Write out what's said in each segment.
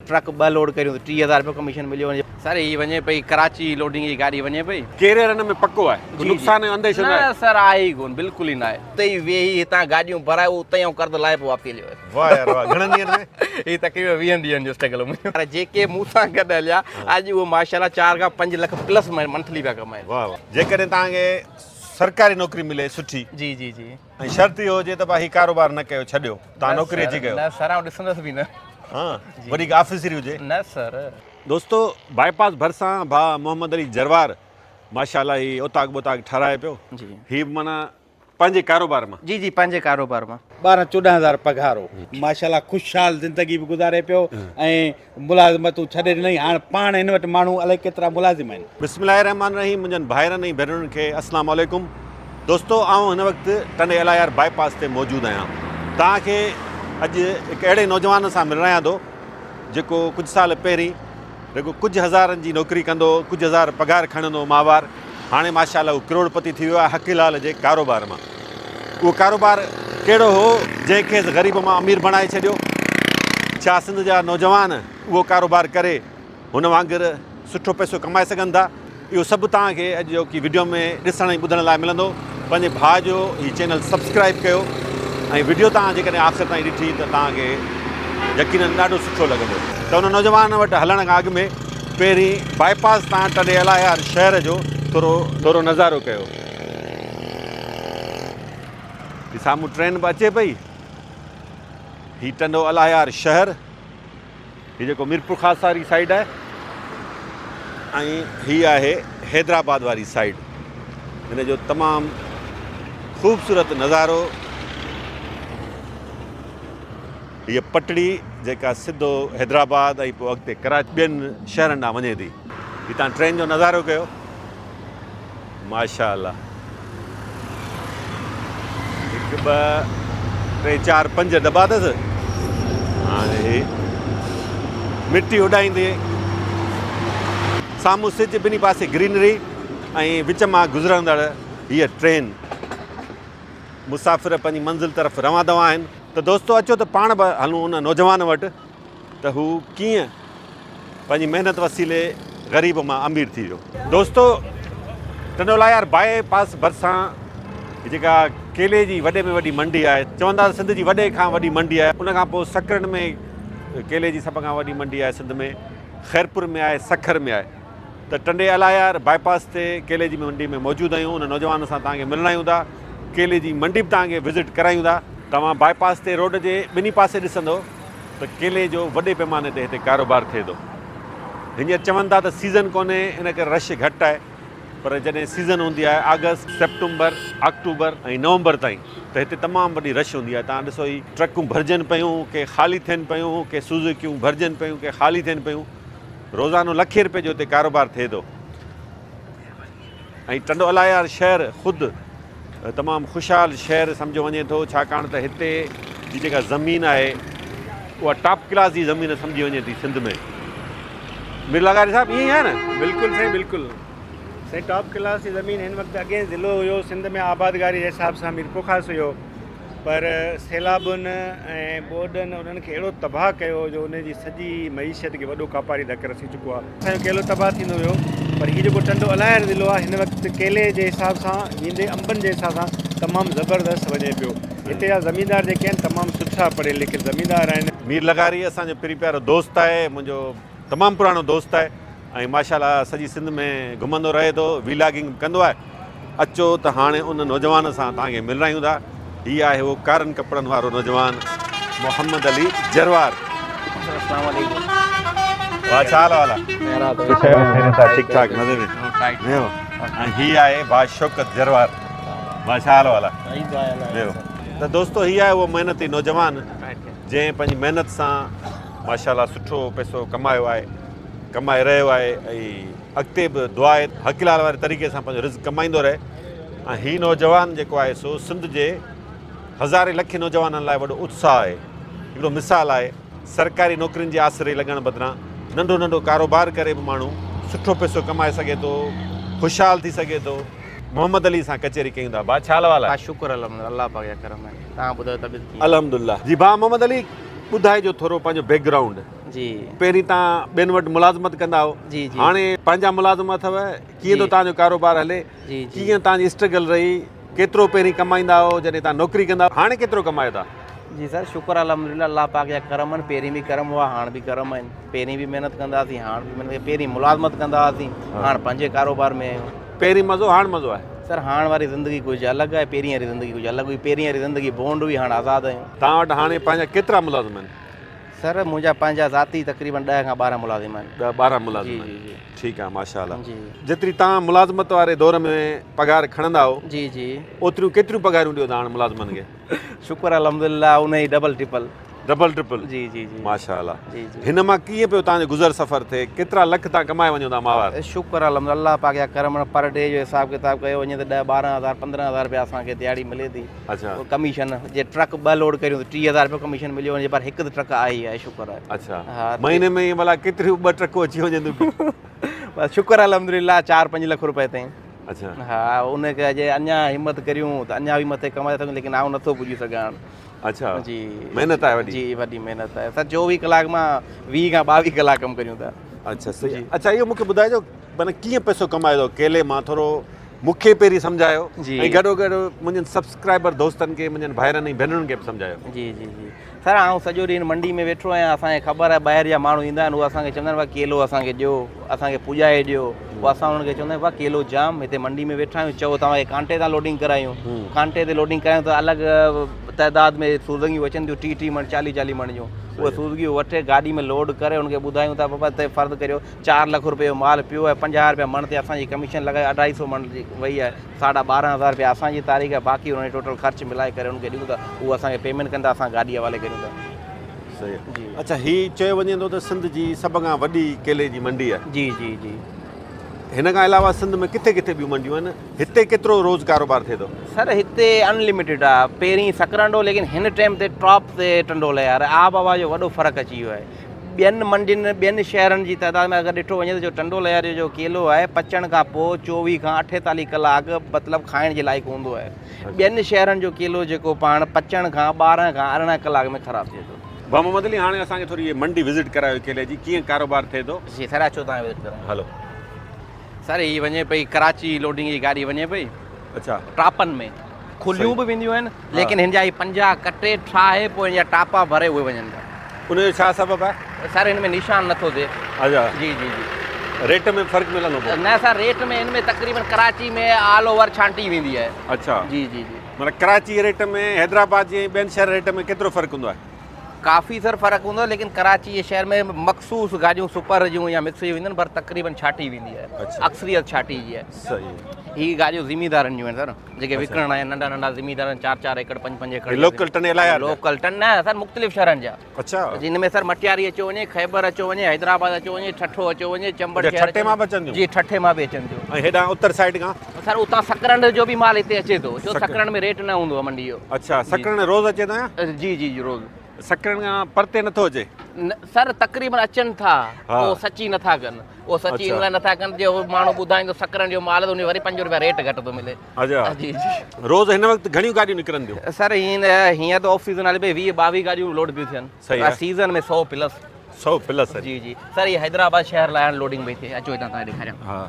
Truck 2 load करियूं त 30,000 रुपयो कमीशन मिलियो वञे। सर ही वञे पई कराची लोडिंग जी गाॾी वञे पई। कहिड़े रन में पको आहे नुक़सान जो अंदेशो न आहे? न सर आहे ई कोन, बिल्कुलु ई न आहे। उते ई वेही हितां गाॾियूं भराए उते ई कर्ज़ लाहे पोइ वापसी हली वियो। वाह यार वाह, घणनि ॾींहंनि में? ही तक़रीबन 20 ॾींहंनि जो स्ट्रगल मुंहिंजो। पर जेके मूंसां गॾु हलिया अॼु उहो माशाल्लाह 4 खां 5 लख प्लस मंथली पिया कमाइनि। वाह वाह। जेकॾहिं तव्हांखे सरकारी नौकरी मिले सुठी जी जी जी ऐं शर्त इहो हुजे त भाई ही कारोबार न कयो, छॾियो, तव्हां नौकरी अची कयो। न सर आउं ॾिसंदसि बि न। हाँ वरी ऑफिसरी हुजे न सर। दोस्तो बाईपास भरिसां भाउ मोहम्मद अली जरवार माशाल्लाह ही ओताक बोताक ठाराए पियो। जी ही माना पंहिंजे कारोबार मां। जी जी पंहिंजे कारोबार मां 12-14 पघार हो। माशाल्लाह ख़ुशहाल ज़िंदगी बि गुज़ारे पियो ऐं मुलाज़िमतूं छॾे ॾिनई। हाणे पाण हिन वटि माण्हू अलाए केतिरा मुलाज़िम आहिनि। बिस्मिल्लाह रहमान रहीम। मुंहिंजनि भाइरनि ऐं भेनरुनि खे अस्सलाम वालेकुम। दोस्तो आउं हिन वक़्तु टंडे अलायार बाईपास ते मौजूदु आहियां। तव्हांखे अॼु हिकु अहिड़े नौजवान सां मिल रहियां थो जेको कुझु साल पहिरीं जेको कुझु हज़ारनि जी नौकिरी कंदो, कुझु हज़ार पघार खणंदो माहवार, हाणे माशाल्लाह उहो करोड़पति थी वियो आहे हकीलाल जे कारोबार मां। उहो कारोबार कहिड़ो हो जंहिंखे ग़रीब मां अमीर बणाए छॾियो? छा सिंध जा नौजवान उहो कारोबार करे हुन वांगुरु सुठो पैसो कमाए सघनि था? इहो सभु तव्हांखे अॼु जो की वीडियो में ॾिसण ऐं ॿुधण लाइ मिलंदो। पंहिंजे भाउ जो हीउ चैनल सब्सक्राइब कयो ऐं वीडियो तव्हां जेकॾहिं आख़िर ताईं ॾिठी त तव्हांखे यकीनन ॾाढो सुठो लॻंदो। त हुन नौजवान वटि हलण खां अॻु में पहिरीं बाईपास तव्हां टंडे अलायार शहर जो थोरो नज़ारो कयो। ही साम्हूं ट्रेन बि अचे पई। ही टंडो अलायार शहर, हीउ जेको मीरपुर ख़ास वारी साइड आहे ऐं हीअ आहे हैदराबाद वारी साइड। हिन जो तमामु ख़ूबसूरत नज़ारो। हीअ पटड़ी जेका सिधो हैदराबाद ऐं पोइ अॻिते कराची ॿियनि शहरनि ॾांहुं वञे थी। हीउ तव्हां ट्रेन जो नज़ारो कयो। माशाअल्लाह 1 2 3 4 5 दॿा अथसि। हाणे मिटी उॾाईंदे साम्हूं सिज, ॿिन्ही पासे ग्रीनरी ऐं विच मां गुज़रंदड़ हीअ ट्रेन। मुसाफ़िर पंहिंजी मंज़िल तरफ़ रवां दवा आहिनि। त दोस्तो अचो त पाण बि हलूं उन नौजवान वटि त हू कीअं पंहिंजी महिनत वसीले ग़रीब मां अमीर थी वियो। दोस्तो टंडे अलायार बाईपास भरिसां जेका केले जी वॾे में वॾी मंडी आहे, चवंदा सिंध जी वॾे खां वॾी मंडी आहे। उनखां पोइ सकरनि में केले जी सभ खां वॾी मंडी आहे सिंध में, ख़ैरपुर में आहे, सखर में आहे। त टंडे अलायार बाईपास ते केले जी मंडी में मौजूदु आहियूं। उन नौजवान सां तव्हांखे मिलणा आहियूं था। केले जी मंडी बि तव्हांखे विज़िट करायूं था। तव्हां बाईपास ते रोड जे ॿिन्ही पासे ॾिसंदो त केले जो वॾे पैमाने ते हिते कारोबार थिए थो। हींअर चवनि था त सीज़न कोन्हे इन करे रश घटि आहे, पर जॾहिं सीज़न हूंदी आहे अगस्त, सेप्टेम्बर, अक्टूबर ऐं नवंबर ताईं त हिते तमामु वॾी रश हूंदी आहे। तव्हां ॾिसो ही ट्रकूं भरिजनि पियूं, के ख़ाली थियनि पियूं, के सुज़ुकियूं भरिजनि पियूं, के ख़ाली थियनि पियूं। रोज़ानो लखे रुपए जो हिते कारोबार थिए थो। ऐं टंडो अलायार शहर ख़ुदि तमामु ख़ुशहाल शहर सम्झो वञे थो, छाकाणि त हिते जी जेका ज़मीन आहे उहा टॉप क्लास जी ज़मीन सम्झी वञे थी सिंध में। मीर लगारी साहिबु ईअं ई आहे न? बिल्कुलु साईं, बिल्कुलु साईं। टॉप क्लास जी ज़मीन हिन वक़्तु अॻे ज़िलो हुयो सिंध में आबादगारी जे हिसाब सां मीरपुर ख़ासि हुयो, पर सैलाबुनि ऐं ॿोॾनि उन्हनि खे अहिड़ो तबाह कयो जो उनजी सॼी मईशत खे वॾो कापारी धक रसी चुको आहे। असांजो केलो तबाह थींदो हुयो, पर हीउ जेको टंडो अलायार ज़िलो आहे हिन वक़्तु केले जे हिसाब सां, ईंदे अंबनि जे हिसाब सां तमामु ज़बरदस्त वञे पियो। हिते जा ज़मीनदार जेके आहिनि तमामु सुठा पढ़ियल लिखियल ज़मीनदार आहिनि। मीर लगारी असांजो पिरी प्यारो दोस्त आहे, मुंहिंजो तमामु पुराणो दोस्त आहे ऐं माशाल्लाह सॼी सिंध में घुमंदो रहे थो, वीलागिंग कंदो आहे। अचो त हाणे उन नौजवान सां तव्हांखे मिल रहियूं था। हीअ आहे उहो कारनि कपिड़नि वारो नौजवान मोहम्मद अली जरवार। अस्सलाम वालेकुम। वाह छा हाल वाला? ठीक ठाक मज़े में। ऐं हीअ आहे भाउ शौकत जरवार। वाह छा हाल वाला? त दोस्तो हीअ आहे उहो महिनती नौजवान जंहिं पंहिंजी महिनत सां माशाल्लाह सुठो पैसो कमायो आहे, कमाए रहियो आहे ऐं अॻिते बि दुआ आहे हकीलाल वारे तरीक़े सां पंहिंजो रिज़्क़ कमाईंदो रहे। ऐं हीउ नौजवान जेको आहे सो सिंध जे हज़ारे लखे नौजवाननि लाइ वॾो उत्साह आहे, हिकिड़ो मिसाल आहे। सरकारी नौकरियुनि जे आसिरे लॻण बदिरां नंढो नंढो कारोबार करे बि माण्हू सुठो पैसो कमाए सघे थो, ख़ुशहाल थी सघे थो। मोहम्मद अली सां कचहरी कयूं था। भाउ छा हाल वाला? शुक्र अल्लाह पाक जा करम आहिनि। तव्हां ॿुधायो तबियत कीअं? अल्हम्दुलिल्लाह। जी भाउ मोहम्मद अली ॿुधाइजो थोरो पंहिंजो बैकग्राउंड। जी पहिरीं तव्हां ॿियनि वटि मुलाज़मत कंदा हुओ, जी जी हाणे पंहिंजा मुलाज़िम अथव, कीअं थो तव्हांजो कारोबार हले, जी जी कीअं तव्हांजी स्ट्रगल रही, केतिरो पहिरीं कमाईंदा हुओ जॾहिं तव्हां नौकिरी कंदा हुओ, हाणे केतिरो कमायो था? जी सर शुक्र अल्हम्दुलिल्लाह अल्लाह पाक जा करम आहिनि। पहिरीं बि करम हुआ, हाणे बि करम आहिनि। पहिरीं बि महिनत कंदा हुआसीं, हाणे बि महिनत, पहिरीं मुलाज़मत कंदा हुआसीं, हाणे पंहिंजे कारोबार में आहियूं। पहिरीं मज़ो हाणे मज़ो आहे? सर हाणे वारी ज़िंदगी कुझु अलॻि आहे, पहिरीं वारी ज़िंदगी कुझु अलॻि हुई। पहिरीं वारी ज़िंदगी बोंड हुई, हाणे आज़ादु आहियूं। तव्हां वटि हाणे पंहिंजा केतिरा मुलाज़िम आहिनि? सर मुंहिंजा पंहिंजा ज़ाती तक़रीबन 10 खां 12 मुलाज़िम आहिनि। 10-12 मुलाज़िम जी आहिनि। जी ठीकु आहे, माशाअल्लाह। जी जेतिरी तव्हां मुलाज़मत वारे दौर में पघार खणंदा हो, जी जी ओतिरियूं केतिरियूं पघारियूं ॾियो था हाणे मुलाज़िमनि खे? शुक्र अल्हम्दुलिल्लाह उन ई डबल ट्रिपल। Double triple? जी जी जी माशाअल्लाह। जी जी हिन मां कीअं पियो तव्हांजो गुज़र सफ़र थिए? केतिरा लख तव्हां कमाए वञो था माहवार? शुक्र अल्हम्दुलिल्लाह पाक जा करम। पर डे जो हिसाब किताब कयो वञे त 10-12 हज़ार 15 हज़ार रुपया असांखे दिहाड़ी मिले थी। अच्छा कमीशन जे ट्रक 2 लोड करियूं त 30,000 रुपयो कमीशन मिलियो वञे, पर हिकु ट्रक आई आहे, शुक्र आहे। अच्छा, हा, महीने में भला केतिरियूं 2 ट्रकूं अची वञनि थियूं? बस शुक्र अल्हम्दुलिल्लाह 4-5 लख रुपए ताईं। अच्छा हा उनखे अॼु अञा हिमत करियूं त अञा बि मथे कमाए सघूं, लेकिन आउं नथो पुॼी सघां। अच्छा जी महिनत आहे वॾी? जी वॾी महिनत आहे सर। 24 कलाक मां 20 खां 22 कलाक कमु करियूं था। अच्छा सही आहे। अच्छा इहो मूंखे ॿुधाइजो माना कीअं पैसो कमायो थो केले मां? थोरो मूंखे पहिरीं सम्झायो जी। ऐं गॾो गॾु मुंहिंजनि सब्सक्राइबर दोस्तनि खे, मुंहिंजनि भाइरनि ऐं भेनरुनि खे बि सम्झायो। जी जी जी सर आउं सॼो ॾींहुं मंडी में वेठो आहियां। असांखे ख़बर आहे ॿाहिरि जा माण्हू ईंदा आहिनि, उहे असांखे चवंदा आहिनि भाई केलो असांखे ॾियो, असांखे पुॼाए ॾियो। पोइ असां उन्हनि खे चवंदा आहियूं भाई केलो जाम हिते मंडी में वेठा आहियूं, चओ तव्हांखे कांटे तां लोडिंग करायूं। कांटे ते लोडिंग करायूं त अलॻि तइदाद में सूरदंगियूं अचनि थियूं, 30-30 मण 40-40 मण जूं। उहे सूरदगियूं वठे गाॾी में लोड करे उनखे ॿुधायूं था बाबा हिते फ़र्ज़ु करियो 4 लख रुपए जो माल पियो आहे, 50 रुपया मण ते असांजी कमीशन लॻाए 250 मण जी वई आहे, 12,500 रुपया असांजी तारीख़ आहे। बाक़ी उन्हनि टोटल ख़र्चु मिलाए करे उनखे ॾियूं था, उहो असांखे पेमेंट कंदा, असां गाॾी हवाले करियूं था। सही आहे। जी अच्छा हीअ चयो वञे थो त सिंध जी सभ खां वॾी केले जी मंडी आहे। जी जी जी हिन खां अलावा सिंध में किथे किथे ॿियूं मंडियूं आहिनि? हिते केतिरो रोज़ कारोबार थिए थो? सर हिते अनलिमिटेड आहे। पहिरीं सकरंडो, लेकिन हिन टाइम ते टॉप ते टंडोल यार आब हवा जो वॾो फ़र्क़ु अची वियो आहे। ॿियनि मंडियुनि ॿियनि शहरनि जी तइदाद में अगरि ॾिठो वञे त जो टंडोल यार जो केलो आहे पचण खां पोइ 24 खां 48 कलाक मतिलबु खाइण जे लाइक़ु हूंदो आहे। ॿियनि शहरनि जो केलो जेको पाण पचण खां 12 खां 18 कलाक में ख़राबु थिए थो। भाउ मोहम्मद अली हाणे असांखे थोरी इहे मंडी विज़िट करायो केले जी, कीअं कारोबार थिए थो? जी सर अचो तव्हां विज़िट करो। हलो। सर हीअ वञे पई कराची लोडिंग जी गाॾी वञे पई अच्छा टापनि में, खुलियूं बि वेंदियूं आहिनि, लेकिन हिन जा ही 50 कटे ठाहे पोइ हिन जा टापा भरे उहे वञनि था। उनजो छा सबबु आहे? सर हिन में निशान नथो थिए। अच्छा जी जी जी रेट में फ़र्क़ु मिलंदो पोइ? न सर रेट में हिन में तक़रीबन कराची में ऑल ओवर छांटी वेंदी आहे। अच्छा जी जी जी माना कराची रेट में हैदराबाद जी ॿियनि शहर रेट में केतिरो फ़र्क़ु हूंदो आहे? काफ़ी सर फ़र्क़ु हूंदो आहे, लेकिन कराची जे शहर में मख़सूस गाॾियूं सुपर जूं या मिक्स जूं वेंदियूं आहिनि, पर तक़रीबन छाटी वेंदी आहे। अच्छा। अक्सरियत छाटी जी आहे। सही। हीअ गाॾियूं ज़मीदारनि जूं आहिनि सर, जेके विकिणण आहिनि नंढा नंढा ज़मीदार 4-4 एकड़ 5-5 एकड़ लोकल टनेल आहे? लोकल टन न सर, मुख़्तलिफ़ शहरनि जा। अच्छा जिन में सर मटियारी अचो वञे, ख़ैबर अचो वञे, हैदराबाद अचो वञे, ठठो अचो वञे, चंबड़ अच्छा, शहर ठठे मां बि अचनि थियूं? जी ठठे मां बि अचनि थियूं। ऐं हेॾां उत्तर साइड खां? सर उतां सकरंड जो बि माल हिते अचे थो, छो सकरंड में रेट न हूंदो आहे मंडी जो। अच्छा सकरण रोज़ अचे थो या? जी जी जी रोज़। सकरण खां परते नथो अचे? सर तक़रीबन अचनि था, हा। उहो सची नथा कनि। उहो सची अच्छा। इन लाइ नथा कनि जो माण्हू ॿुधाईंदो सकरंड जो माल त उन वरी 5 रुपया रेट घटि थो मिले। अच्छा जी जी रोज़ हिन वक़्तु घणियूं गाॾियूं निकिरनि थियूं? सर हीअं त ऑफ सीज़न हले पई 20-22 गाॾियूं लोड पियूं सही थियनि आहे। सीज़न में 100 प्लस। 100 प्लस? जी जी सर ये हैदराबाद शहर लाइ लोडिंग पई थिए। अचो हितां तव्हां ॾेखारियां। हा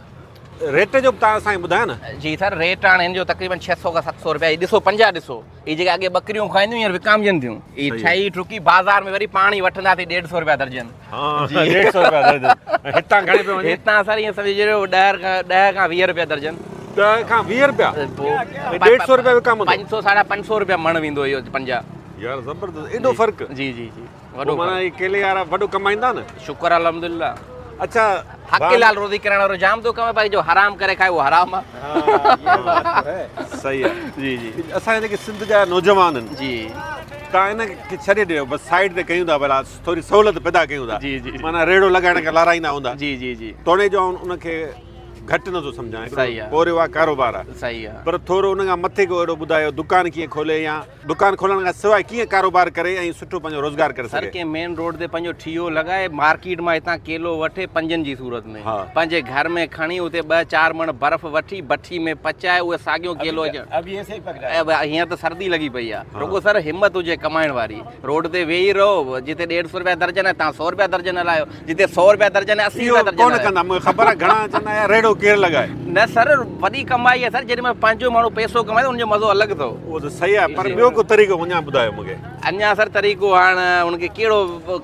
रेट जो बि तव्हां असांखे ॿुधायो न। जी सर रेट हाणे हिन जो तक़रीबन 600 खां 700 रुपया। ॾिसो 50 ॾिसो, हीअ जेके अॻे बकरियूं खाईंदियूं हींअर विकामजनि थियूं, हीअ ठही ठुकी बाज़ार में वरी पाणी वठंदासीं 150 रुपया दर्जन। हाँ 150 रुपया दर्जन। हितां घणे पियो वञे? हितां सर ईअं सम्झी जहिड़ो 10 खां 20 रुपया दर्जन। 10 खां 20 रुपया? 150 रुपया विकाम? 500-550 रुपया मण वेंदो इहो 50। यार ज़बरदस्त, एॾो फ़र्क़ु? जी जी जी वॾो माना हे केले वारा वॾो कमाईंदा न? शुक्र अल्हम्दुलिल्लाह। अच्छा हक़ लाल रोज़ी करण वारो जाम थो कमाए, भाई जो हराम करे खाए उहो हराम आहे। सही आहे। जी जी असांजे जेके सिंध जा नौजवान आहिनि, जी तव्हां इन खे छॾे ॾियो, बसि साइड ते कयूं था, भला थोरी सहूलियत पैदा कयूं था। जी जी माना रेड़ो लॻाइण खे लाराईंदा हूंदा। जी जी जी तोड़े जो उनखे घटि नथो सम्झां सही आहे। पोरिवा कारोबार आहे सही आहे पर थोरो उन खां मथे को अहिड़ो ॿुधायो दुकान कीअं खोले या दुकान खोलण खां सवाइ कीअं कारोबार करे ऐं सुठो पंहिंजो रोज़गार करे सर सघे के मेन रोड ते पंहिंजो ठियो लॻाए मार्केट मां हितां केलो वठे 5 जी सूरत में हा। पंहिंजे घर में खणी उते 2-4 मण बर्फ़ वठी भट्टी में पचाए उहे साॻियो केलो अब ये सही पक रहा है। हीअं त सर्दी लॻी पई आहे रुगो सर हिम्मत हुजे कमाइण वारी रोड ते वेही रहो जिते 150 रुपया दर्जन आहे तव्हां 100 रुपया दर्जन हलायो जिते 100 रुपया दर्जन आहे 80 इहो रुपया कोन दर्जन कंदा मूंखे ख़बर आहे घणा चवंदा आहिनि रेड़ो केरु लॻाए न सर वॾी कमाई आहे सर जेॾी महिल पंहिंजो माण्हू पैसो कमाए त उनजो मज़ो अलॻि अथव उहो त सही आहे पर ॿियो को तरीक़ो अञा ॿुधायो मूंखे अञा सर तरीक़ो हाणे उनखे कहिड़ो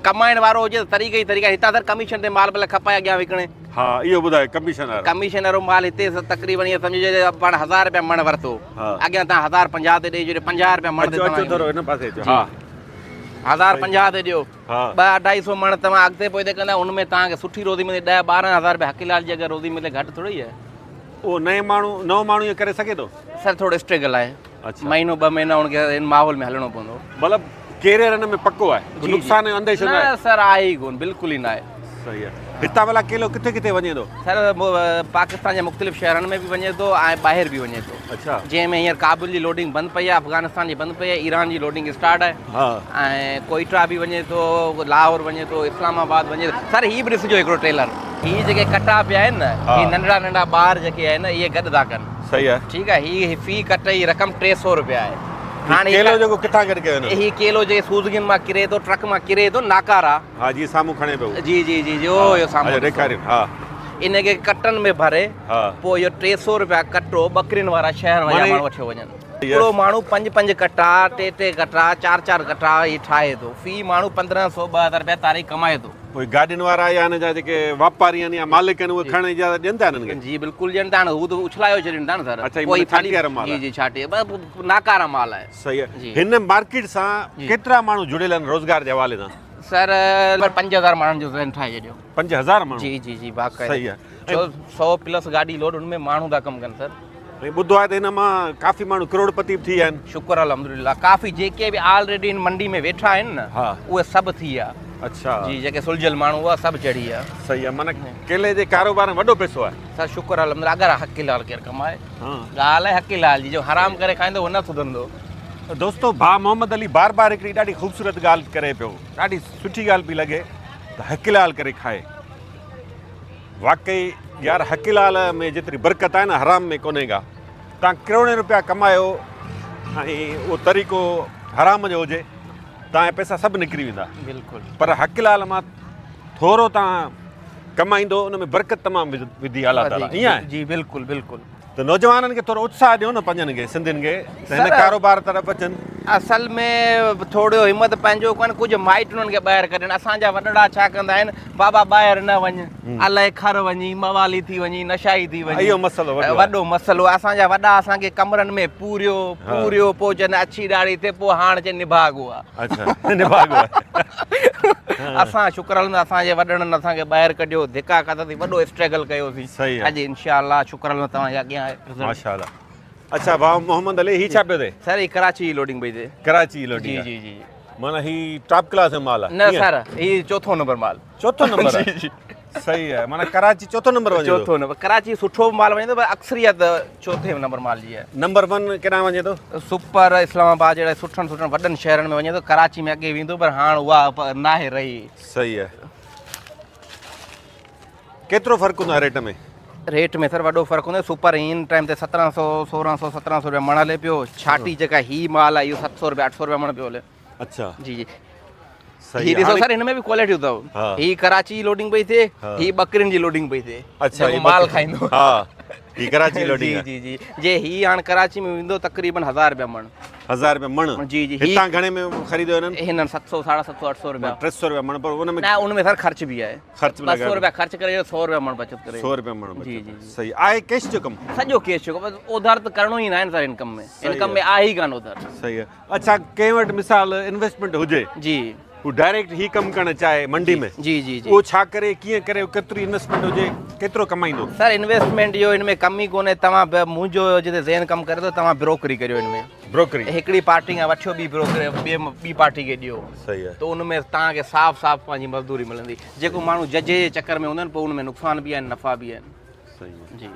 कमाइण वारो हुजे त तरीक़े ई तरीक़ा हितां सर कमीशन ते माल भले खपाए अॻियां विकिणे हा इहो ॿुधायो कमीशन वारो कमीशन वारो माल हिते तक़रीबन ईअं सम्झो पाण 1000 रुपया मण वरितो हा। अॻियां तव्हां 1050 ते ॾेई छॾियो 50 रुपया मण ते अचो अचो तव्हां थोरो हिन पासे अचो हा 1050 ते ॾियो हा 200-250 मण तव्हां अॻिते पोइ कंदा हुनमें तव्हांखे सुठी रोज़ी मिले 10-12 हज़ार रुपया हकीलाल जी अगरि रोज़ी मिले घटि थोरी आहे उहो नओं माण्हू इहो करे सघे थो सर थोरो स्ट्रगल आहे अच्छा महीनो 2 महीना हुनखे हिन माहौल में हलणो पवंदो मतिलबु कैरियर हिन में पको आहे जी, नुक़सान जो अंदेशो न आहे न सर आहे ई कोन बिल्कुलु ई न आहे सही आहे हितां भला केलो किथे किथे वञे थो सर पाकिस्तान जे मुख़्तलिफ़ शहरनि में बि वञे थो ऐं ॿाहिरि बि वञे थो अच्छा जंहिंमें हींअर काबुल जी लोडिंग बंदि पई आहे अफ़गानिस्तान जी बंदि पई आहे ईरान जी लोडिंग स्टार्ट आहे हा ऐं कोइटा बि वञे थो लाहौर वञे थो इस्लामाबाद वञे थो सर हीअ बि ॾिसिजो हिकिड़ो टेलर हीअ जेके कटा पिया आहिनि न हा। हीअ नंढड़ा नंढड़ा ॿार जेके आहिनि इहे गॾु था कनि सही आहे ठीकु आहे हीअ फी कट जी रक़म 300 रुपया आहे हाणे केलो जेको किथां गॾु कयो हिन हीअ केलो जे सूज़गियुनि मां किरे थो ट्रक मां किरे थो नाकारा हा जी साम्हूं खणे पियो जी जी जी जी ओ इहो साम्हूं ॾेखारियो हा इनखे कटनि में भरे हा पोइ इहो 300 रुपया कटो ॿकरियुनि वारा शहर वारा माने- माण्हू वठी वञनि हिकिड़ो माण्हू 5-5 कटा 3-3 कटा 4-4 कटा इहे ठाहे थो फी माण्हू 1500-2000 रुपया तारीख़ कमाए थो कोई गाॾियुनि वारा या हिन जा जेके वापारी आहिनि या मालिक आहिनि उहे खणण जी इजाज़त ॾियनि था हिननि खे जी बिल्कुलु ॼण था उहो त उछलायो छॾीनि था न सर अच्छा, हीअ कोई माना छाटी वारो माल जी आहे। जी छाटी नाकारा माल आहे सही आहे जी। हिन मार्केट सां जी। केतिरा माण्हू जुड़ियल आहिनि रोज़गार जे हवाले सां सर 5000 माण्हुनि जो ज़हन ठाहे छॾियो 5000 माण्हू जी जी जी बाक़ाइदा सही आहे छो 100+ गाॾी लोड उनमें माण्हू था कमु कनि सर ऐं ॿुधो आहे त हिन मां काफ़ी माण्हू करोड़पति बि थी विया आहिनि शुक्र अल्हम्दुलिल्लाह काफ़ी जेके बि ऑलरेडी इन मंडी में वेठा आहिनि न हा उहे सभु थी विया अच्छा जी जेके सुलझियल माण्हू हुआ सभु चढ़ी विया सही आहे माना केले जे कारोबार में वॾो पैसो आहे सर शुक्र अल्हम्दुलिल्लाह अगरि हकीलाल केरु कमाए हा ॻाल्हि आहे हकीलाल जी जो हराम करे खाईंदो उहो न सुधंदो दोस्तो भाउ मोहम्मद अली बार बार हिकिड़ी ॾाढी ख़ूबसूरत ॻाल्हि करे पियो ॾाढी सुठी ॻाल्हि पई लॻे त हकीलाल करे खाए वाकई यार हकीलाल में जेतिरी बरकत आहे न हराम में कोन्हे का तव्हां करोड़े रुपया कमायो ऐं उहो तरीक़ो हराम जो हुजे तव्हांजा पैसा सभु निकिरी वेंदा बिल्कुलु पर हकीलाल मां थोरो तव्हां कमाईंदो उन में बरकत तमामु विधी अलाह ताला ईअं आहे जी बिल्कुलु बिल्कुलु त नौजवाननि खे थोरो उत्साह ॾियो न पंहिंजनि खे सिंधियुनि खे त हिन सर- कारोबार तरफ़ अचनि असल में थोरो हिमत पंहिंजो कनि कुझु माइट उन्हनि खे ॿाहिरि कढनि असांजा वॾड़ा छा कंदा आहिनि बाबा ॿाहिरि न वञ अलाए खर वञी मवाली थी वञी नशाई थी वञी इहो मसइलो वॾो आहे। वॾो मसइलो असांजा वॾा असांखे कमरनि में पूरियो पोइ चवनि अछी ॾाढ़ी थिए पोइ हाणे चवनि निभागो आहे अच्छा निभागो आहे असां शुक्र अल्लाह असांजे वॾड़नि असांखे ॿाहिरि कढियो धिका कयोसीं वॾो स्ट्रगल कयोसीं सही आहे। अॼु इंशाअल्लाह शुक्र अल्लाह तव्हांजे अॻियां आहे result। माशाअल्लाह अच्छा भाउ मोहम्मद अली ही छा पियो थिए सर ही कराची जी लोडिंग पई थिए कराची जी लोडिंग जी जी माना ही टॉप क्लास जो माल आहे न ईअं? सर ही चौथों नंबर माल चौथो नंबर आहे जी। सही आहे माना कराची चौथो नंबर वञे थो चौथों नंबर कराची सुठो माल वञे थो पर अक्सरियत चौथे नंबर माल जी आहे नंबर 1 केॾांहुं वञे थो सुपर इस्लामाबाद जहिड़े सुठनि वॾनि शहरनि में वञे थो कराची में अॻे वेंदो पर हाणे उहा नाहे रही सही आहे केतिरो फ़र्क़ु हूंदो आहे रेट में रेट में सर वॾो फ़र्क़ु हूंदो आहे सुपर हिन टाइम ते 1700 1600 1700 रुपया मण हले पियो छाटी जेका ही माल आहे इहो 700 रुपया 800 रुपया मण पियो हले अच्छा जी जी सही ही आहे ॾिसो हाणे- सर हिन में बि क्वालिटियूं अथव हा। ही कराची जी लोडिंग पई थिए हा। ही ॿकरियुनि जी लोडिंग पई थिए अच्छा जेको ही माल बकरी- खाईंदो हा ही कराची लोडिंग जी आहे जी जी जे ही हाणे कराची में वेंदो तक़रीबन 1000 रुपया मण 1000 रुपया मण जी जी हितां घणे में ख़रीदो हिननि हिननि 700 750 800 रुपया 300 रुपया मण पर उन में न उनमें सर ख़र्च बि आहे ख़र्च बि 200 लॻायो रुपया ख़र्च करे 100 रुपया मण बचत करे 100 रुपया मण जी, बचे जी, थो। जी। सही आहे कैश जो कमु सॼो केस चुको बसि उधार त करिणो ई न आहे न सर इनकम में इनकम में आहे ई कान उधार सही आहे अच्छा कंहिं वटि मिसाल इन्वेस्टमेंट हुजे जी हू डायरेक्ट ही कमु करणु चाहे मंडी में जी जी जी उहो छा करे कीअं करे केतिरी इन्वेस्टमेंट हुजे केतिरो कमाईंदो सर इन्वेस्टमेंट जो हिन में कम ई कोन्हे तव्हां मुंहिंजो जिते ज़हन कमु करे थो तव्हां ब्रोकरी करियो हिन में ब्रोकरी हिकिड़ी पार्टी खां वठियो ॿी ब्रोकरी ॿी पार्टी खे ॾियो सही आहे त उन में तव्हांखे साफ़ साफ़ पंहिंजी मज़दूरी मिलंदी जेको माण्हू जजे जे चकर में हूंदा आहिनि पोइ उन में नुक़सान बि आहिनि नफ़ा बि आहिनि सही आहे। जी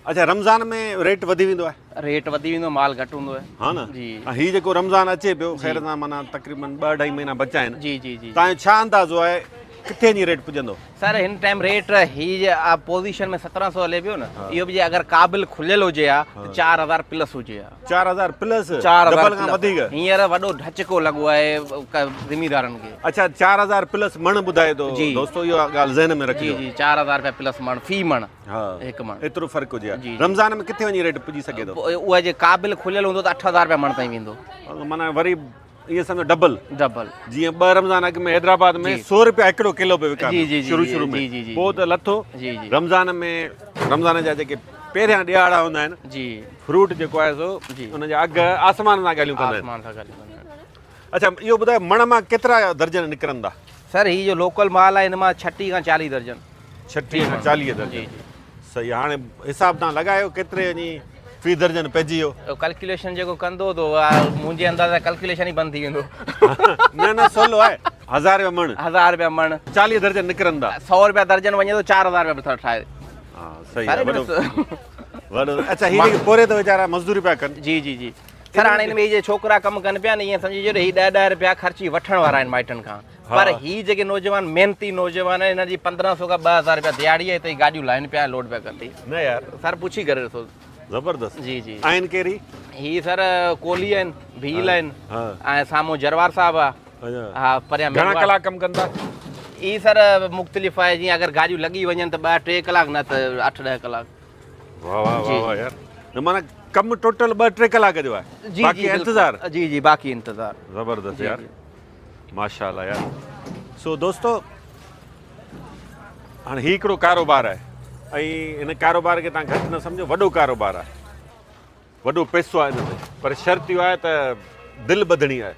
अच्छा, रमज़ान में रेट वधी वेंदो आहे? रेट वधी वेंदो, माल घटि हूंदो आहे। हा न। जी हीउ जेको रमज़ान अचे पियो, ख़ैर सां माना तक़रीबन 2-2.5 महीना बचा आहिनि। जी जी जी तव्हांजो छा अंदाज़ो आहे किथे जी रेट पुॼंदो? सर हिन टाइम रेट ही जे पोज़ीशन में 1700 हले पियो न, इहो बि जे अगरि क़ाबिल खुलियल हुजे हा त 4000 प्लस हुजे हा। 4000 प्लस? 4000 डबल खां वधीक? हींअर वॾो ढचको लॻो आहे ज़मीदारनि खे। अच्छा, 4000 प्लस मण ॿुधाए थो जी। दोस्तो, इहो ॻाल्हि ज़हन में जी रखियो। जी 4000 रुपया प्लस मण, फी मण हा, हिकु मण। एतिरो फ़र्क़ु हुजे हा। जी। रमज़ान में किथे वञी रेट पुॼी सघे थो? उहा जे क़ाबिल खुलियल हूंदो त 8000 रुपया मण ताईं वेंदो। माना वरी इहे सम्झो डबल। डबल। जीअं 2 रमज़ान अॻु में हैदराबाद में 100 रुपया हिकिड़ो किलो पियो विकाम जी, जी, जी, शुरू जी, शुरू में, जी, जी, जी, पोइ त लथो। जी जी रमज़ान में रमज़ान जा जेके पहिरियां ॾियारा हूंदा आहिनि, जी फ्रूट जेको आहे सो जी। उन जा अघु आसमान सां ॻाल्हियूं कंदा आहिनि। आसमान सां ॻाल्हियूं कंदा आहिनि। अच्छा, इहो ॿुधायो मण मां केतिरा दर्जन निकिरंदा? सर ही जो लोकल माल आहे हिन मां 36 खां 40 दर्जन। 36 खां 40 दर्जन। जी जी सही। हाणे हिसाब तव्हां लॻायो केतिरे वञी फी दर्जन पइजी वियो? कैलकुलेशन जेको कंदो तो मुंहिंजे अंदाज़ कैलकुलेशन ई बंदि थी वेंदो। न न, सवलो आहे। 1000 रुपया मण, 1000 रुपया मण, 40 दर्जन निकिरंदा। 100 रुपया दर्जन वञे तो 4000 रुपया ठाहे। हा सही आहे। वॾो। अच्छा, हीअ जेके पोरे त वीचारा मज़दूरी पिया कनि। जी जी जी सर हाणे हिन में जे छोकिरा कमु कनि पिया न, ईअं सम्झिजो ही 10-10 रुपया ख़र्ची वठण वारा आहिनि माइटनि खां। पर ही जेके नौजवान मेहनती नौजवान आहिनि, हिन जी 1500 खां 2000 रुपया दिहाड़ी आहे, त ही गाॾियूं लाइन पिया लोड पिया कनि। न यार, सर पुछी करे ॾिसो। ज़बरदस्त। जी जी आहिनि कहिड़ी? ही सर कोहली आहिनि, भील आहिनि, हा। ऐं साम्हूं जरवार साहब आहे। अच्छा। हा परियां घणा मेघवार। कलाक कमु कंदा? ई सर मुख़्तलिफ़ आहे, जीअं अगरि गाॾियूं लॻी वञनि त 2-3 कलाक, न त 8-10 कलाक। वाह वाह वाह वाह यार। न माना कमु टोटल 2-3 कलाक जो आहे, जी बाक़ी जी इंतज़ार। जी जी बाक़ी इंतज़ार। ज़बरदस्त जी, यार, जी। माशाल्लाह यार। सो दोस्तो, हाणे ही हिकिड़ो कारोबार आहे, ऐं हिन कारोबार खे तव्हां घटि न सम्झो, वॾो कारोबार आहे, वॾो पैसो आहे हिन में। पर शर्त इहो आहे त दिलि ॿधणी आहे,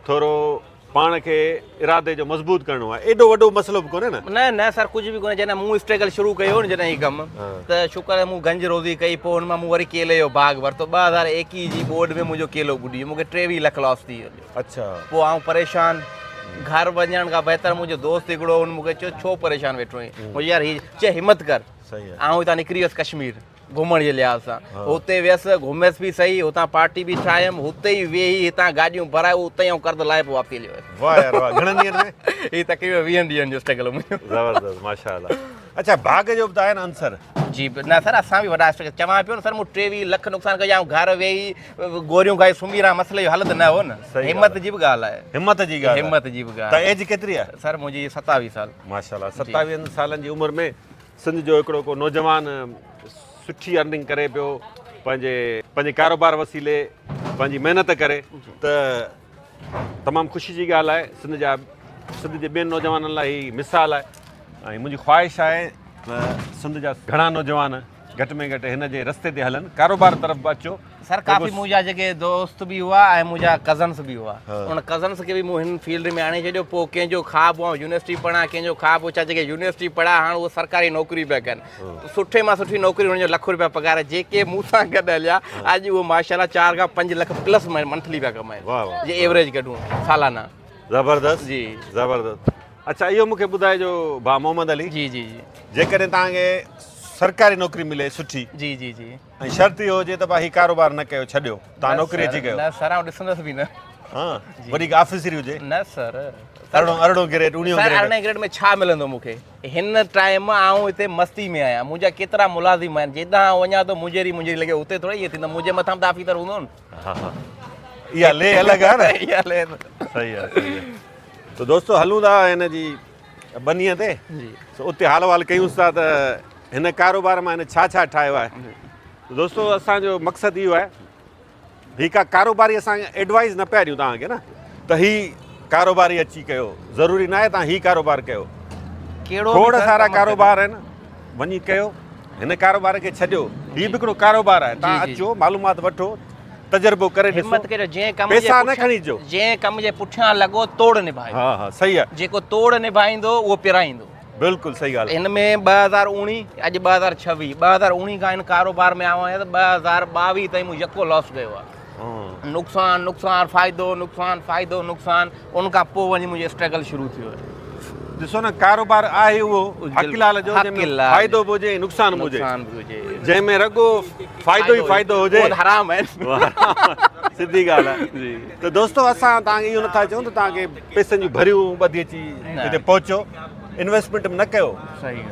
थोरो पाण खे इरादे जो मज़बूत करिणो आहे। एॾो वॾो मसइलो बि कोन्हे न? न न सर कुझु बि कोन्हे। जॾहिं मूं स्ट्रगल शुरू कयो न जॾहिं ही कमु, त शुक्र आहे मूं गंज रोज़ी कई, पोइ हुन मां मूं वरी केले जो बाग़ वरितो। 2021 जी बोर्ड में मुंहिंजो केलो ॿुॾी वियो, मूंखे 23 लख लॉस थी वियो। अच्छा। पोइ आउं परेशान, घर वञण खां बहितर मुंहिंजो दोस्त हिकिड़ो हुन मूंखे चयो छो परेशान वेठो आहीं? मुंहिंजो यार ही चए हिमत कर। सही आहे। आउं हितां निकिरी वियुसि कश्मीर घुमण जे लिहाज़ सां। हुते वियसि, घुमियसि बि सही, हुतां पार्टी बि ठाहियमि, हुते ई वेही हितां गाॾियूं भराए उते ई कर्ज़ लाइ पोइ वापसी हली वियुसि। वाह यार वाह। घणनि ॾींहंनि में? ही तक़रीबन 20 ॾींहंनि जो स्ट्रगल मुंहिंजो। ज़बरदस्त, माशाल्लाह। अच्छा, भाग जो बि त आहे न अंसर? जी न सर असां बि वॾा स्ट्रगल, चवां पियो न सर मूं 23 लख नुक़सानु कया, ऐं घर वेही गोरियूं खाई सुम्ही रहां, मसइले जो हल त न हो न। हिमत जी बि ॻाल्हि आहे। हिमत जी ॻाल्हि? हिमत जी बि ॻाल्हि। त एज केतिरी आहे? सर मुंहिंजी 27 साल। माशाल्लाह। 27 सालनि जी उमिरि में सिंध जो हिकिड़ो को नौजवान सुठी अर्निंग करे पियो, पंहिंजे कारोबार वसीले पंहिंजी महिनत करे, त तमामु ख़ुशी जी ॻाल्हि आहे। सिंध जे ॿियनि नौजवाननि लाइ ही मिसाल आहे, ऐं मुंहिंजी ख़्वाहिश आहे त सिंध जा घणा नौजवान घटि में घटि हिन जे रस्ते ते हलनि, कारोबार तरफ़ बि अचो। सर काफ़ी मुंहिंजा जेके दोस्त बि हुआ ऐं मुंहिंजा कज़न्स बि हुआ, उन कज़न्स खे बि मूं हिन फील्ड में आणे छॾियो। पोइ कंहिंजो ख़्वाबु हुआ यूनिवर्सिटी पढ़ां, कंहिंजो ख़्वाबु छा जेके यूनिवर्सिटी पढ़ा, हाणे उहो सरकारी नौकिरी पिया कनि। सुठे मां सुठी नौकिरी, हुनजो ₹1 रुपया पघार। जेके मूं सां गॾु हलिया अॼु उहो माशाल्लाह 4 खां 5 लख प्लस मंथली पिया कमाइनि, जे एवरेज कढूं सालाना। ज़बरदस्त जी ज़बरदस्त। अच्छा, इहो मूंखे ॿुधाइजो भाउ मोहम्मद अली, जी जी जी जेकॾहिं तव्हांखे सरकारी नौकिरी मिले सुठी, जी जी जी ऐं शर्त इहो हुजे त भाई कारोबार न कयो, छॾियो, तव्हां नौकिरी अची कयो? न सर आउं ॾिसंदसि बि न। हा, वरी ऑफिसरी हुजे? न सर अरिड़ों ग्रेड, 19 सर ग्रेड? 18 ग्रेड में छा मिलंदो मूंखे? हिन टाइम आउं हिते मस्ती में आहियां। मुंहिंजा केतिरा मुलाज़िम आहिनि, जितां वञा थो मुंहिंजी लॻे हुते थोरी इहे थींदो, मुंहिंजे मथां त ऑफिसर हूंदो न। हा हा, इहा ले अलॻि आहे न। इहा ले सही आहे सही आहे। त दोस्तो हलूं था हिन जी बनीअ ते, उते हाल वाल कयूंसि था त हिन कारोबार मां हिन छा छा ठाहियो आहे। दोस्तो असांजो मक़सदु इहो आहे, हीअ का कारोबारी असांखे एडवाइस न पिया ॾियूं तव्हांखे न, त हीअ कारोबारी अची कयो, ज़रूरी न आहे तव्हां हीअ कारोबार कयो। कहिड़ो खोड़ सारा कारोबार आहिनि, वञी कयो, हिन कारोबार खे छॾियो। हीअ बि हिकिड़ो कारोबार आहे, तव्हां अचो, मालूमात वठो, तजुर्बो करे ॾिसो, हिम्मत करियो। जंहिं कम पैसा न खणी अचो, जंहिं कम जे पुठियां लॻो तोड़ निभायो। हा हा सही आहे, जेको तोड़ निभाईंदो उहो पिराईंदो। बिल्कुलु सही ॻाल्हि। हिन में 2019 अॼु 2026 2019 खां हिन कारोबार में आयो आहियां त 2022 ताईं मूं यको लॉस कयो आहे। नुक़सानु नुक़सानु फ़ाइदो नुक़सानु फ़ाइदो नुक़सानु उनखां पोइ वञी मुंहिंजो स्ट्रगल शुरू थियो आहे। ॾिसो न कारोबार आहे उहो हक़लाल जो जंहिंमें हक़लाल फ़ाइदो बि हुजे नुक़सान बि हुजे, नुक़सान बि हुजे, जंहिंमें रुॻो फ़ाइदो ई फ़ाइदो हुजे उहो हराम आहे। सिधी ॻाल्हि आहे। त दोस्तो असां तव्हांखे इहो नथा चऊं त तव्हांखे पैसनि जूं भरियूं ॿधी अची हिते पहुचो, इन्वेस्टमेंट बि न कयो। सही आहे।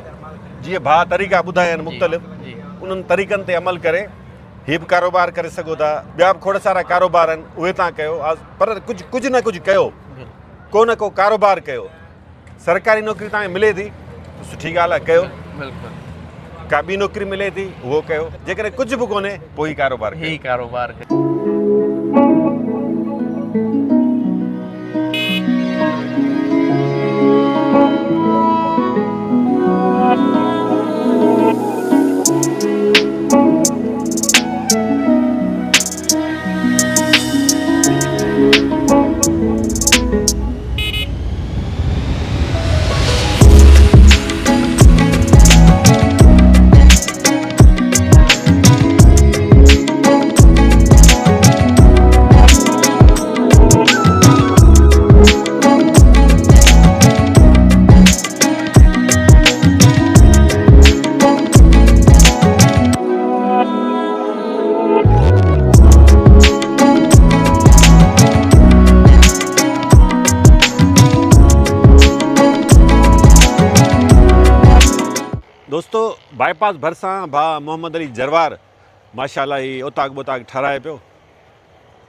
जीअं भाउ तरीक़ा ॿुधाया आहिनि मुख़्तलिफ़, जी उन्हनि तरीक़नि ते अमल करे हीअ बि कारोबार करे सघो था, ॿिया बि खोड़ सारा कारोबार आहिनि उहे तव्हां कयो, पर कुझु न कुझु कयो, को न को कारोबार कयो। सरकारी नौकिरी तव्हांखे मिले थी त सुठी ॻाल्हि आहे, कयो। बिल्कुलु का ॿी नौकिरी मिले थी उहो कयो, जेकॾहिं कुझु बि कोन्हे पोइ ई कारोबार कयो। ही कारोबार दोस्तो बाईपास भरिसां भाउ मोहम्मद अली जरवार माशाल्लाह ही ओताक बोताक ठाराए पियो,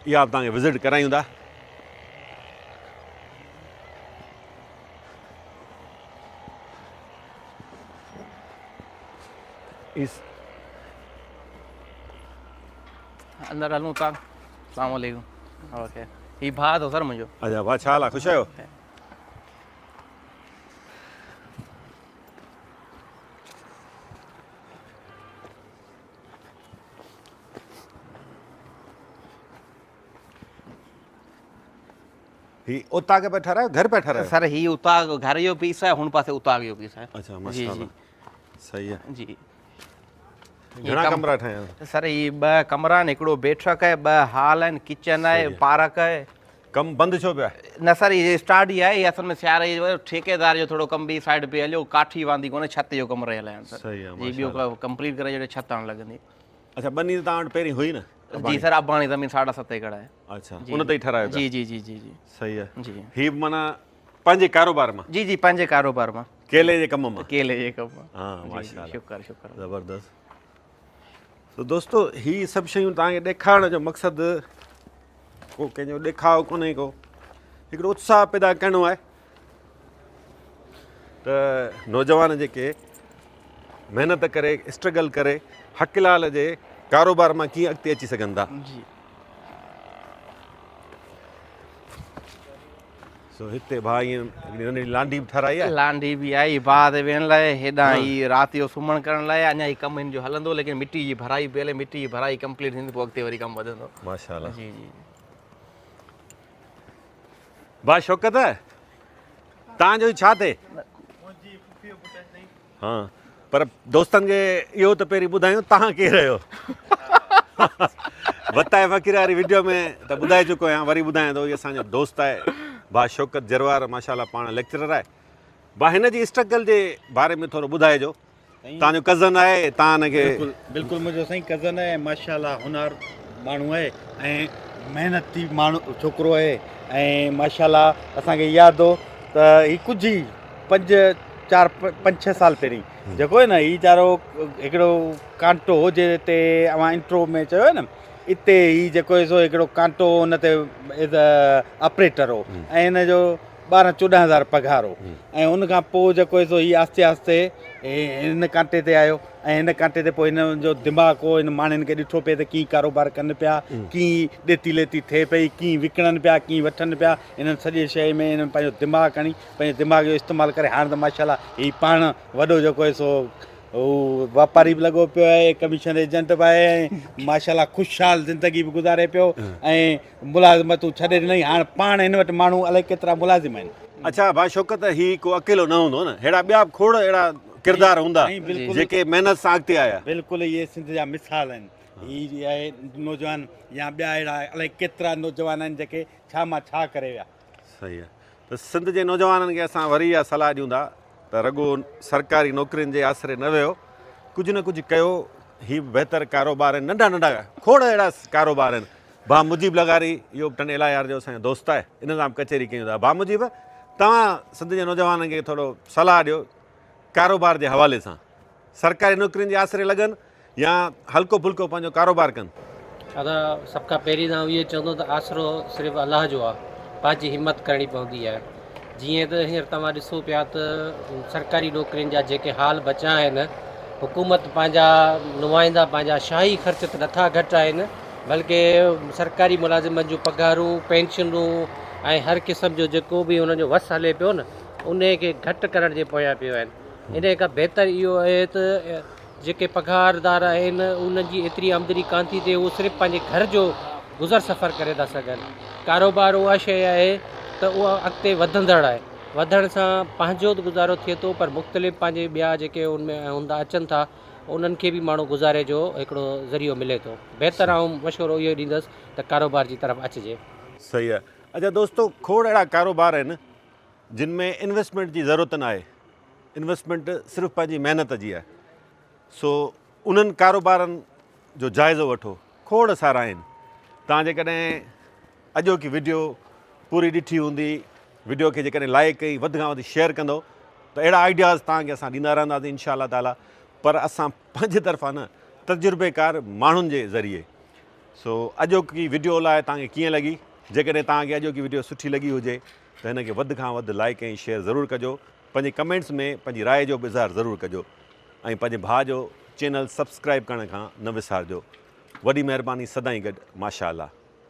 इहा बि तव्हांखे विज़िट करायूं था। अंदरि हलूं था। अस्सलाम वालेकुम। ओके ही भाउ अथव सर मुंहिंजो। अच्छा भाउ छा हाल आहे, ख़ुशि आहियो? ही ओताक पे ठहरायो, घर पे ठहरायो? सर ही उताग घर जो पीस है, हुन पासे उताग जो पीस है। अच्छा जी माशाल्लाह, जी सही है। जी घणा कमरा ठाहिया आहिनि? सर ही 2 कमरा आहिनि, हिकिड़ो बैठक आहे, 2 हॉल आहिनि, किचन आहे, पार्क आहे। कमु बंदि छो पियो आहे? न सर ये स्टार्ट ही आहे, असल में सियारे जो ठेकेदार जो थोरो कमु ॿी साइड पे हलियो, काठी वांदी कोन्हे, छत जो कमु रहियल आहिनि सर। सही आहे जी ॿियो कंप्लीट करे जॾहिं छत आणणु लॻंदी। अच्छा बनी त तव्हां वटि पहिरीं हुई न? जी सर अबाणी ज़मीन 7.5 एकड़ आहे। अच्छा उन ते ई ठहरायो पिया? जी जी जी जी जी सही आहे। जी ही बि माना पंहिंजे कारोबार मां? जी जी पंहिंजे कारोबार मां, केले जे कम मां? केले जे कमु मां। हा जी, जी, माशाल्लाह, शुक्र शुक्र। ज़बरदस्त। तो दोस्तो ही सभु शयूं तव्हांखे ॾेखारण जो मक़सदु को कंहिंजो ॾेखाव कोन्हे, को हिकिड़ो उत्साह पैदा करिणो आहे त नौजवान जेके महिनत करे स्ट्रगल करे हक़लाल जे कारोबार मां कीअं अॻिते अची सघनि था। जी सो हिते भाउ ईअं हिकिड़ी नंढी लांडी बि ठाराई आहे। लांडी बि आहे, बाहि ते वेहण लाइ, हेॾां ही राति जो सुम्हण करण लाइ। अञा ही कमु हिन जो हलंदो, लेकिन मिटी जी भराई पई हले, मिटी जी भराई कंप्लीट थींदी पोइ अॻिते वरी कमु वधंदो। माशाल्लाह। जी जी भाउ शौक़त आहे तव्हांजो ई छा थिए? हा पर दोस्तनि खे इहो त पहिरीं ॿुधायूं तव्हां केरु आहियो? वताए फ़क़ीर वारी वीडियो में त ॿुधाए चुको आहियां, वरी ॿुधायां थो, इहो असांजो दोस्त आहे भाउ शौक़त जरवार, माशाल्लाह पाण लेक्चरर आहे। भाउ हिन जी स्ट्रगल जे बारे में थोरो ॿुधाइजो। तव्हांजो कज़न आहे, तव्हां हिनखे? बिल्कुलु मुंहिंजो साईं कज़न आहे, माशाल्लाह हुनर माण्हू आहे ऐं महिनती माण्हू छोकिरो आहे ऐं माशाल्लाह असांखे यादि हो त ही कुझु ई 5-4-5-6 साल पहिरीं जेको आहे न, ही चारो हिकिड़ो कांटो हो जिते अवां इंट्रो में चयो आहे न, इते ही जेको आहे सो हिकिड़ो कांटो हुन ते एज़ ऑपरेटर हो ऐं हिन जो 12-14 हज़ार पघार हो। ऐं उन खां पोइ जेको आहे सो ही आस्ते आस्ते हिन कांटे ते आयो ऐं हिन कांटे ते पोइ हिन जो दिमाग़ हो, हिन माण्हुनि खे ॾिठो पिए त कीअं कारोबार कनि पिया, कीअं ॾेती लेती थिए पई, कीअं विकिणनि पिया, कीअं वठनि पिया। हिननि सॼे शइ में हिननि पंहिंजो दिमाग़ खणी पंहिंजे दिमाग़ जो इस्तेमालु करे हाणे त माशाल्लाह ही पाण वॾो जेको आहे सो हू वापारी बि लॻो पियो आहे, कमीशन एजेंट बि आहे ऐं माशाल्लाह ख़ुशहाल ज़िंदगी बि गुज़ारे पियो ऐं मुलाज़िमतूं छॾे ॾिनई। हाणे पाण हिन वटि माण्हू अलाए केतिरा मुलाज़िम आहिनि। अच्छा भाउ शौक़त, ही को अकेलो न हूंदो न, अहिड़ा ॿिया बि खोड़ अहिड़ा किरदार हूंदा जेके महिनत सां अॻिते आया? बिल्कुलु इहे सिंध जा मिसाल आहिनि ही आहे नौजवान या ॿिया अहिड़ा अलाए केतिरा नौजवान आहिनि जेके छा मां छा करे विया। सही आहे। त सिंध जे नौजवाननि खे असां वरी इहा सलाह ॾियूं था त रुॻो सरकारी नौकिरियुनि जे आसिरे न वियो, कुझु न कुझु कयो। ही बहितर कारोबार आहिनि, नंढा नंढा खोड़ अहिड़ा कारोबार आहिनि। भा मुजीब लगारी इहो टन LIR जो असांजो दोस्त आहे, इन सां कचहरी कयूं था। भा मुजीब तव्हां सिंध जे नौजवाननि खे थोरो सलाह ॾियो कारोबार जे हवाले सां, सरकारी नौकिरियुनि जे आसिरे लॻनि या हल्को फुल्को पंहिंजो कारोबार कनि। दादा सभ खां पहिरीं त इहो चवंदो त आसिरो सिर्फ़ु अलाह जो आहे, पंहिंजी हिमत करणी पवंदी आहे। जीअं त हींअर तव्हां ॾिसो पिया त सरकारी नौकिरियुनि जा जेके हाल बचा आहिनि, हुकूमत पंहिंजा नुमाइंदा पंहिंजा शाही ख़र्च त नथा घटाइनि, बल्कि सरकारी मुलाज़िमनि जूं पघारूं, पेंशनूं ऐं हर क़िस्म जो जेको बि हुनजो वस हले पियो न, उन खे घटि करण जे पोयां पियो आहिनि। इन खां बहितर इहो आहे त जेके पघारदार आहिनि उन्हनि जी एतिरी आमदनी कान थी थिए, उहो सिर्फ़ु पंहिंजे घर जो गुज़र सफ़र करे था सघनि। कारोबार उहा शइ आहे त उहा अॻिते वधंदड़ आहे, वधण सां पंहिंजो त गुज़ारो थिए थो, पर मुख़्तलिफ़ पंहिंजे ॿिया जेके उनमें हूंदा अचनि था उन्हनि खे बि माण्हू गुज़ारे जो हिकिड़ो ज़रियो मिले थो। बहितर ऐं मशवरो इहो ॾींदुसि त कारोबार जी तरफ़ अचिजे। सही आहे। अच्छा दोस्तो, खोड़ अहिड़ा कारोबार आहिनि जिन में इन्वेस्टमेंट जी ज़रूरत न आहे, इन्वेस्टमेंट सिर्फ़ु पंहिंजी महिनत जी आहे। सो उन्हनि कारोबारनि जो जाइज़ो वठो, खोड़ सारा आहिनि। तव्हां जेकॾहिं अॼोकी वीडियो पूरी ॾिठी हूंदी, वीडियो खे जेकॾहिं लाइक कई, वधि खां वधि शेयर कंदो, त अहिड़ा आइडियाज़ तव्हांखे असां ॾींदा रहंदासीं इंशा अल्लाह ताला। पर असां पंहिंजे तरफ़ां न, तजुर्बेकार माण्हुनि जे ज़रिए। सो अॼोकी वीडियो लाइ तव्हांखे कीअं लॻी? जेकॾहिं तव्हांखे अॼोकी वीडियो सुठी लॻी हुजे त हिन खे वधि खां वधि लाइक ऐं शेयर ज़रूरु कजो। पंहिंजे कमेंट्स में पंहिंजी राय जो बि इज़हार ज़रूरु कजो ऐं पंहिंजे भाउ जो चैनल सब्सक्राइब करण खां न विसारिजो। वॾी महिरबानी, सदाईं गॾु, माशा अल्लाह।